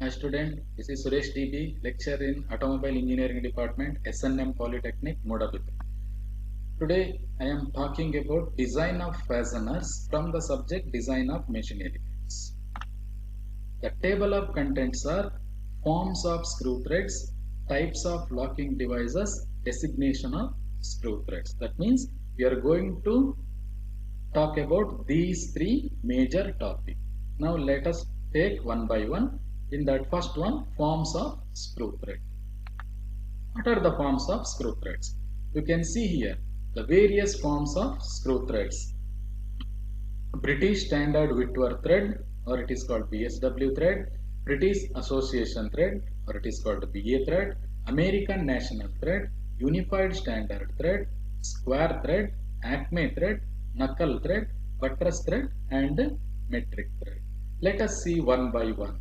Hi student, this is Suresh DB, lecturer in Automobile Engineering Department, SNM Polytechnic, Modapit. Today I am talking about design of fasteners from the subject design of machinery. The table of contents are forms of screw threads, types of locking devices, designation of screw threads. That means we are going to talk about these three major topics. Now let us take one by one. In that first one, forms of screw thread. What are the forms of screw threads? You can see here the various forms of screw threads. British Standard Whitworth thread, or it is called BSW thread, British Association thread, or it is called BA thread, American National thread, Unified Standard thread, Square thread, Acme thread, Knuckle thread, Buttress thread, and Metric thread. Let us see one by one.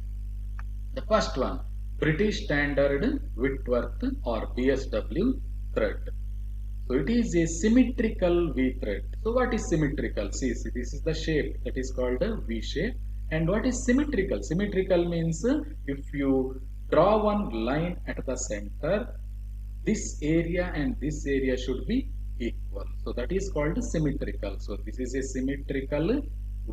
The first one, British Standard Whitworth or BSW thread. So it is a symmetrical V thread. So what is symmetrical? See, this is the shape that is called a V shape. And what is symmetrical? Symmetrical means if you draw one line at the center, this area and this area should be equal. So that is called symmetrical. So this is a symmetrical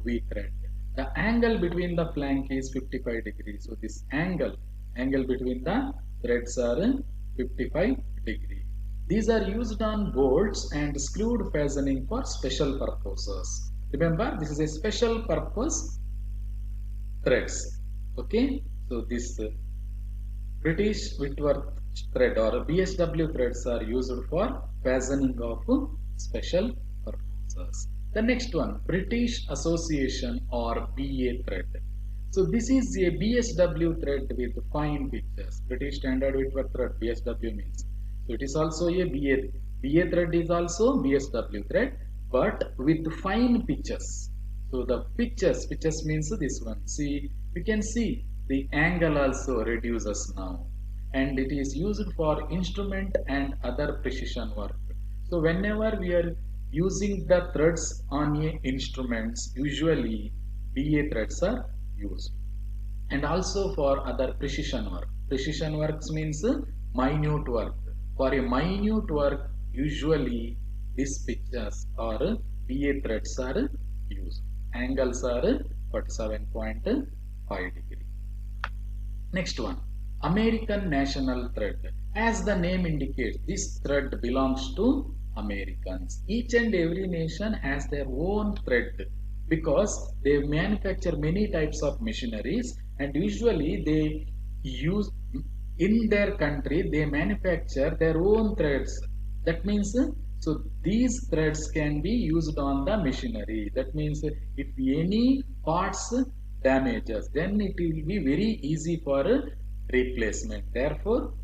V thread. The angle between the flank is 55 degrees. So this angle between the threads are 55 degrees. These are used on bolts and screwed fastening for special purposes. Remember, this is a special purpose threads. Okay, so this British Whitworth thread or BSW threads are used for fastening of special purposes. The next one, British Association or BA thread. So this is a BSW thread with fine pitches. British Standard Whitworth thread, BSW means. So it is also a BA. BA thread is also BSW thread, but with fine pitches. So the pitches means this one. See, you can see the angle also reduces now, and it is used for instrument and other precision work. So whenever we are using the threads on a instruments, usually BA threads are used. And also for other precision work. Precision works means minute work. For a minute work, usually these pitches or BA threads are used. Angles are 47.5 degree. Next one, American National thread. As the name indicates, this thread belongs to Americans. Each and every nation has their own thread because they manufacture many types of machineries, and usually they use in their country they manufacture their own threads. That means so these threads can be used on the machinery. That means if any parts damages, then it will be very easy for replacement. Therefore,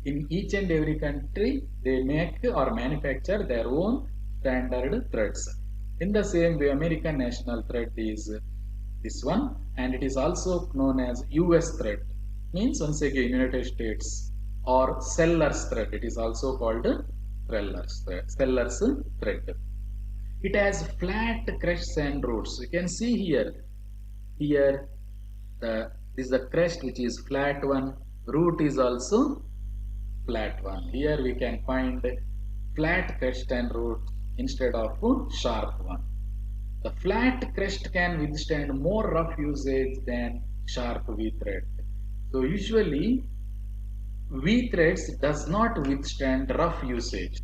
in each and every country, they make or manufacture their own standard threads. In the same way, American National thread is this one, and it is also known as US thread. Means once again United States, or seller's thread. It is also called seller's thread. Seller's thread. It has flat crests and roots. You can see here. Here, this is the crest which is flat one. Root is also flat one. Here we can find flat crest and root instead of sharp one. The flat crest can withstand more rough usage than sharp V thread. So usually V threads does not withstand rough usage.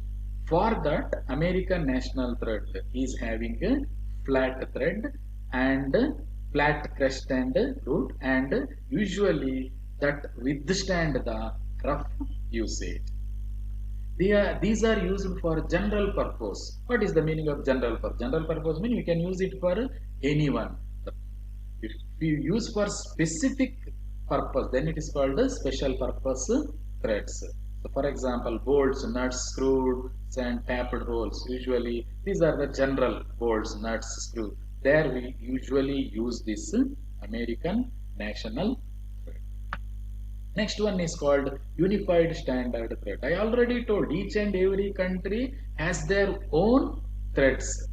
For that, American National thread is having a flat thread and flat crest and root, and usually that withstand the rough usage. These are used for general purpose. What is the meaning of general purpose? General purpose means you can use it for anyone. If you use for specific purpose, then it is called a special purpose threads. So for example, bolts, nuts, screws and tapped holes. Usually these are the general bolts, nuts, screws. There we usually use this American National thread. Next one is called Unified Standard thread. I already told each and every country has their own threads.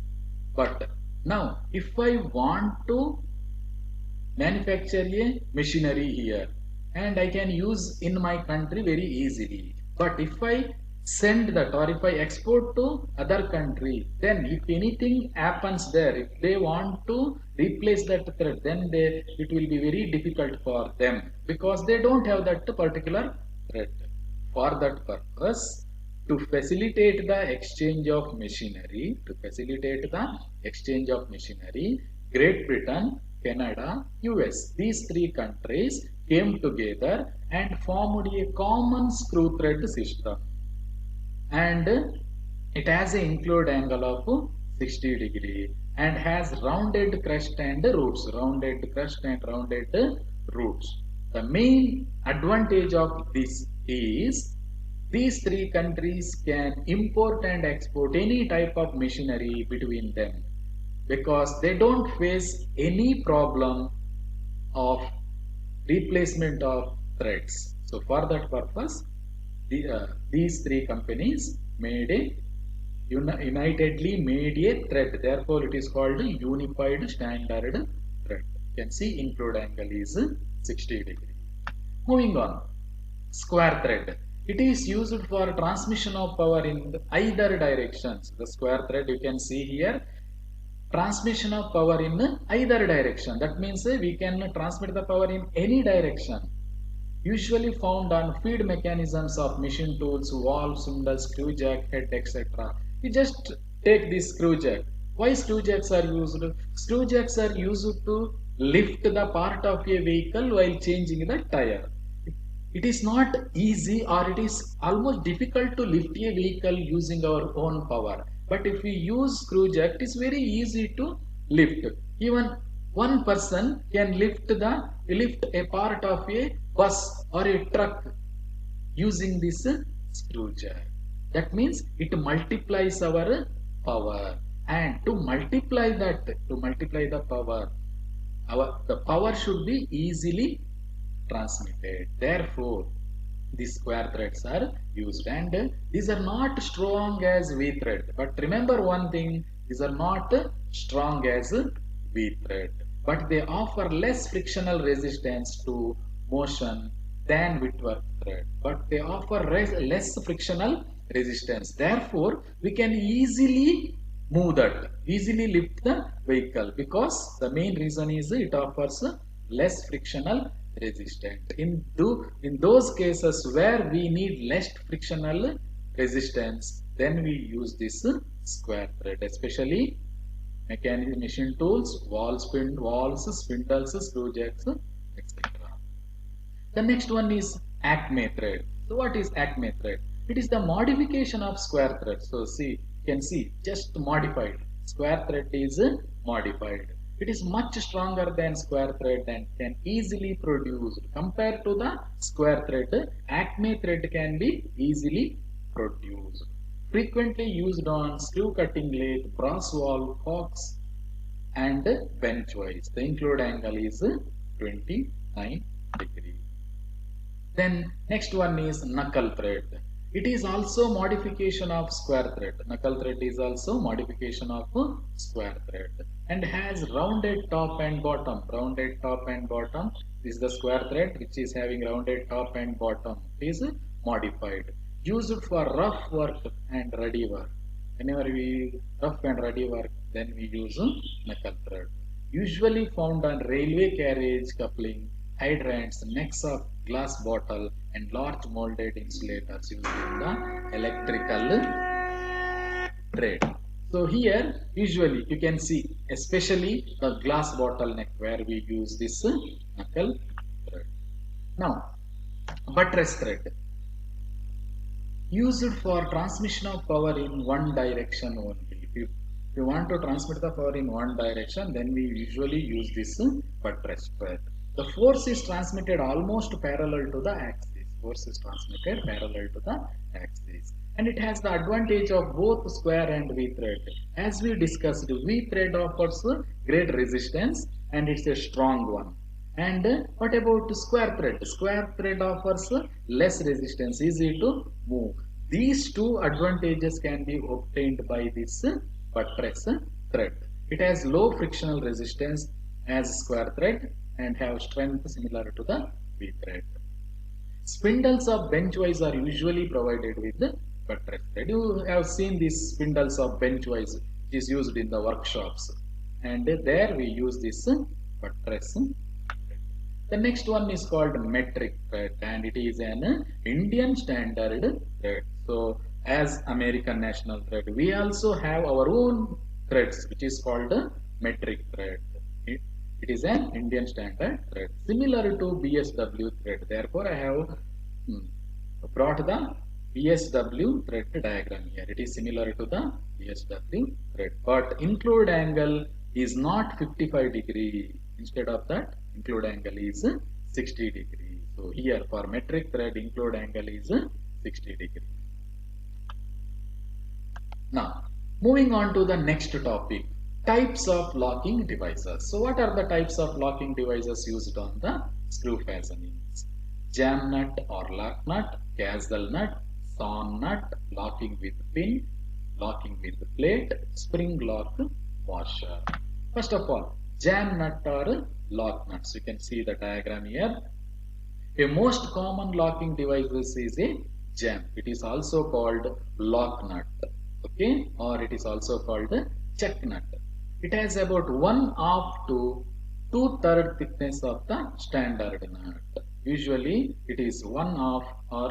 But now if I want to manufacture a machinery here, and I can use in my country very easily. But if I send that or if I export to other country, then if anything happens there, if they want to replace that thread, then it will be very difficult for them because they don't have that particular thread. For that purpose, to facilitate the exchange of machinery, Great Britain, Canada, US, these three countries came together and formed a common screw thread system, and it has an include angle of 60 degree and has rounded crest and roots. The main advantage of this is these three countries can import and export any type of machinery between them because they don't face any problem of replacement of threads. So for that purpose, these three companies made a unitedly made a thread. Therefore, it is called a unified standard thread. You can see include angle is 60 degree. Moving on, square thread. It is used for transmission of power in either directions. The square thread you can see here, transmission of power in either direction. That means we can transmit the power in any direction. Usually found on feed mechanisms of machine tools, valve, spindle, screw jack, head, etc. We just take this screw jack. Why screw jacks are used? Screw jacks are used to lift the part of a vehicle while changing the tire. It is not easy or it is almost difficult to lift a vehicle using our own power. But if we use screw jack, it is very easy to lift. Even one person can lift a part of a bus or a truck using this screw jack. That means it multiplies our power, and to multiply the power, the power should be easily transmitted. Therefore, these square threads are used, and these are not strong as V thread. But remember one thing, these are not strong as V thread, but they offer less frictional resistance to motion than Whitworth thread. But they offer less frictional resistance. Therefore, we can easily easily lift the vehicle because the main reason is it offers less frictional resistance. In those cases where we need less frictional resistance, then we use this square thread, especially mechanical machine tools, valves, spindles, screw jacks, etc. The next one is Acme thread. So what is Acme thread? It is the modification of square thread. So see, you can see just modified. Square thread is modified. It is much stronger than square thread and can easily produced. Compared to the square thread, Acme thread can be easily produced. Frequently used on screw cutting lathe, brass valve, cocks, and bench vise. The include angle is 29 degree. Then next one is knuckle thread. It is also modification of square thread. Knuckle thread is also modification of square thread and has rounded top and bottom. Rounded top and bottom. This is the square thread which is having rounded top and bottom. It is modified. Used for rough work and ruddy work. Whenever we rough and ruddy work, then we use knuckle thread. Usually found on railway carriage coupling, hydrants, necks of glass bottle, and large molded insulators used in the electrical trade. So here usually you can see especially the glass bottle neck where we use this knuckle thread. Now buttress thread, used for transmission of power in one direction only. If you want to transmit the power in one direction, then we usually use this buttress thread. The force is transmitted almost parallel to the axis. And it has the advantage of both square and V thread. As we discussed, V thread offers great resistance and it's a strong one. And what about square thread? Square thread offers less resistance, easy to move. These two advantages can be obtained by this buttress thread. It has low frictional resistance as square thread and have strength similar to the V thread. Spindles of benchwise are usually provided with the buttress thread. You have seen these spindles of benchwise, which is used in the workshops, and there we use this buttress thread. The next one is called metric thread, and it is an Indian standard thread. So as American national thread, we also have our own threads, which is called metric thread. It is an Indian standard thread, similar to BSW thread. Therefore, I have brought the BSW thread diagram here. It is similar to the BSW thread, but include angle is not 55 degree. Instead of that, include angle is 60 degree. So here for metric thread, include angle is 60 degree. Now, moving on to the next topic, types of locking devices. So what are the types of locking devices used on the screw fastenings? Jam nut or lock nut, castle nut, sawn nut, locking with pin, locking with plate, spring lock, washer. First of all, jam nut or lock nuts. You can see the diagram here. A most common locking device is a jam. It is also called lock nut, okay, or it is also called check nut. It has about 1/2 to 2/3 thickness of the standard nut. Usually it is 1/2 or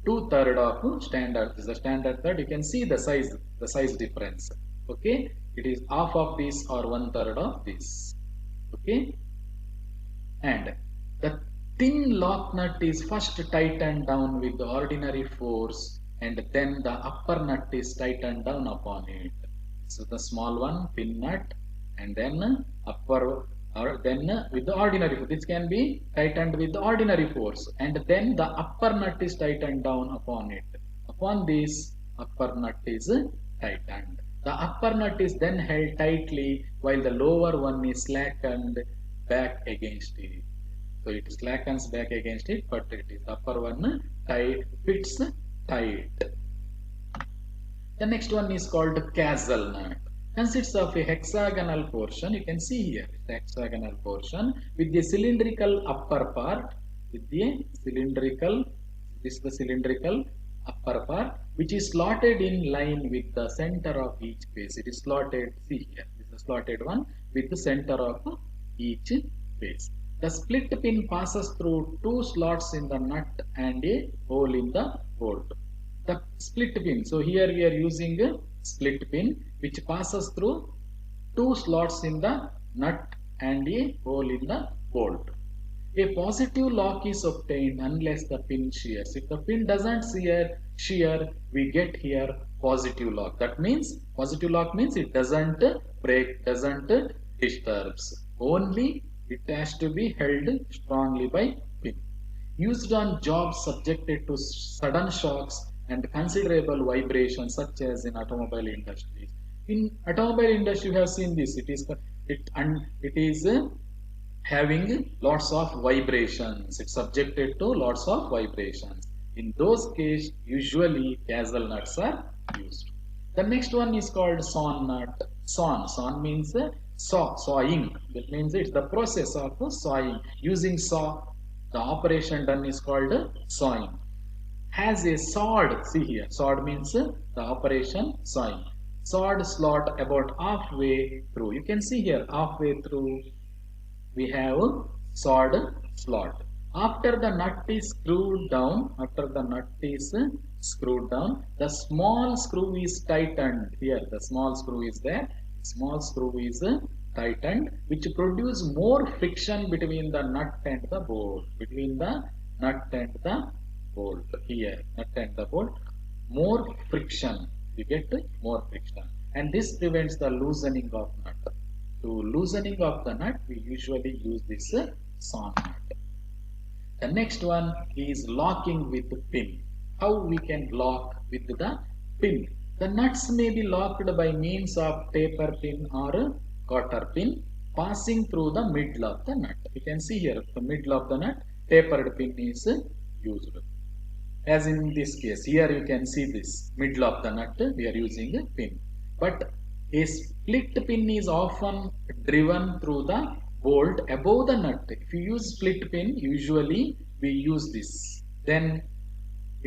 2/3 of standard. This is the standard nut. You can see the size difference. Okay, it is half of this or 1/3 of this. Okay, and the thin lock nut is first tightened down with the ordinary force, and then the upper nut is tightened down upon it. So the small one, pin nut, and then upper, or then with the ordinary force. This can be tightened with the ordinary force, and then the upper nut is tightened down upon it. Upon this, upper nut is tightened. The upper nut is then held tightly while the lower one is slackened back against it. So it slackens back against it, but it is upper one fits tight. The next one is called castle nut. Consists of a hexagonal portion. You can see here the hexagonal portion with the cylindrical upper part. With the cylindrical, this is the cylindrical upper part, which is slotted in line with the center of each face. It is slotted. See here, this is the slotted one with the center of each face. The split pin passes through 2 slots in the nut and a hole in the bolt. The split pin, so here we are using a split pin which passes through 2 slots in the nut and a hole in the bolt. A positive lock is obtained unless the pin shears. If the pin doesn't shear, we get here positive lock. That means positive lock means it doesn't break, doesn't disturbs. Only it has to be held strongly by pin. Used on jobs subjected to sudden shocks and considerable vibrations, such as in automobile industries. In automobile industry, you have seen this. It is having lots of vibrations. It's subjected to lots of vibrations. In those cases, usually castle nuts are used. The next one is called sawn nut. Sawn means sawing. That means it's the process of sawing. Using saw, the operation done is called sawing. Has a sword. See here, sword means the operation sawing. Sword slot about halfway through. You can see here halfway through we have sword slot. After the nut is screwed down, the small screw is tightened. Here the small screw is there. Small screw is tightened, which produce more friction between the nut and the bolt. Here, nut and the bolt, more friction. You get more friction, and this prevents the loosening of nut. To loosening of the nut, we usually use this sawn nut. The next one is locking with pin. How we can lock with the pin? The nuts may be locked by means of taper pin or cotter pin passing through the middle of the nut. You can see here the middle of the nut, tapered pin is used. As in this case, here you can see this middle of the nut, we are using a pin. But a split pin is often driven through the bolt above the nut. If you use split pin, usually we use this. then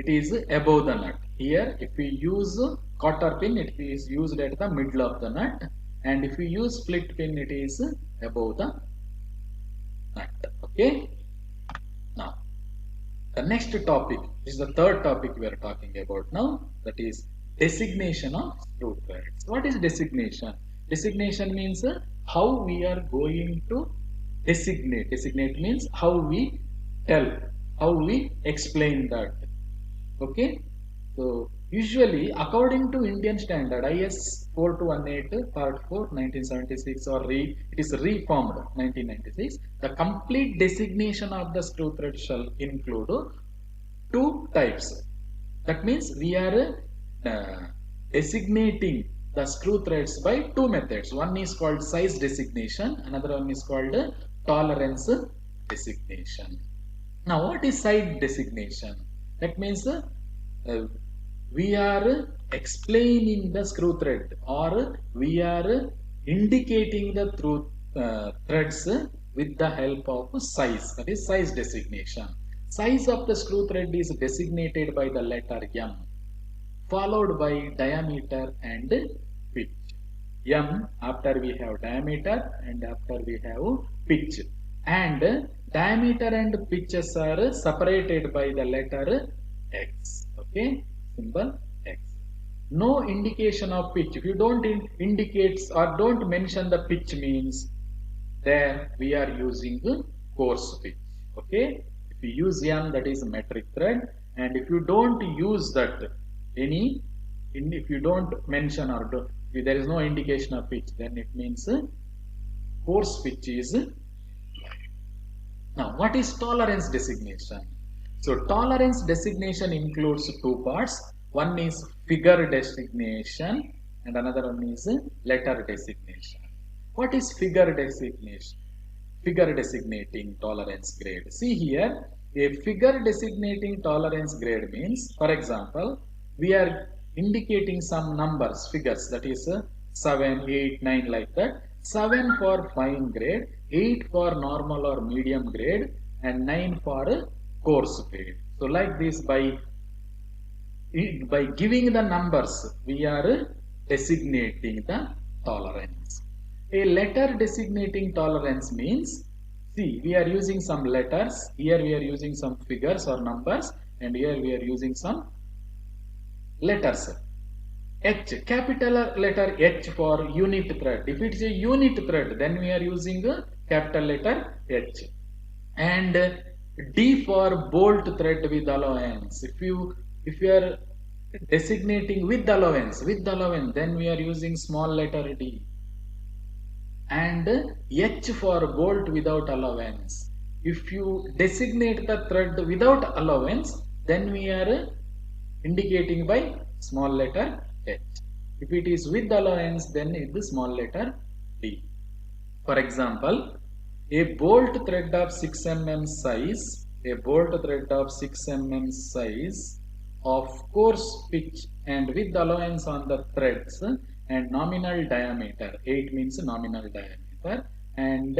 it is above the nut. Here if we use cotter pin, it is used at the middle of the nut, and if we use split pin, it is above the nut. Okay. Now the next topic is the third topic we are talking about now, that is designation of screw threads. What is designation? Designation means how we are going to designate. Designate means how we tell, how we explain that. Okay. So usually according to Indian standard IS 4218 part 4 1976, or it is reformed 1996, the complete designation of the screw thread shall include two types. That means we are designating the screw threads by two methods. One is called size designation, another one is called tolerance designation. Now what is size designation? That means we are explaining the screw thread, or we are indicating the threads with the help of size, that is size designation. Size of the screw thread is designated by the letter M, followed by diameter and pitch. M after we have diameter, and after we have pitch, and diameter and pitches are separated by the letter X. Okay, symbol X. No indication of pitch. If you don't indicate or don't mention the pitch, means there we are using coarse pitch. Okay, if you use M, that is metric thread, and if you don't use that if you don't mention or if there is no indication of pitch, then it means coarse pitch is. Now what is tolerance designation? So tolerance designation includes two parts. One is figure designation and another one is letter designation. What is figure designation? Figure designating tolerance grade. See here, a figure designating tolerance grade means, for example, we are indicating some numbers, figures, that is 7, 8, 9 like that. 7 for fine grade, 8 for normal or medium grade, and 9 for coarse grade. So like this, by giving the numbers, we are designating the tolerance. A letter designating tolerance means, see, we are using some letters. Here we are using some figures or numbers, and here we are using some letters. H, capital letter H for unit thread. If it is a unit thread, then we are using a capital letter H. And D for bolt thread with allowance. If you are designating with allowance, then we are using small letter D. And H for bolt without allowance. If you designate the thread without allowance, then we are indicating by small letter H. If it is with allowance, then it is small letter D. For example, a bolt thread of 6 mm size, of coarse pitch and with allowance on the threads, and nominal diameter, 8 means nominal diameter, and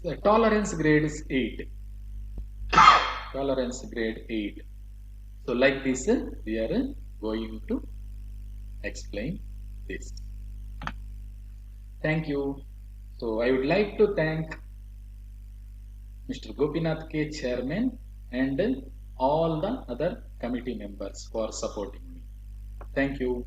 the tolerance grade is 8. Tolerance grade 8. So like this, we are going to explain this. Thank you. So I would like to thank Mr. Gopinath K, Chairman, and all the other committee members for supporting me. Thank you.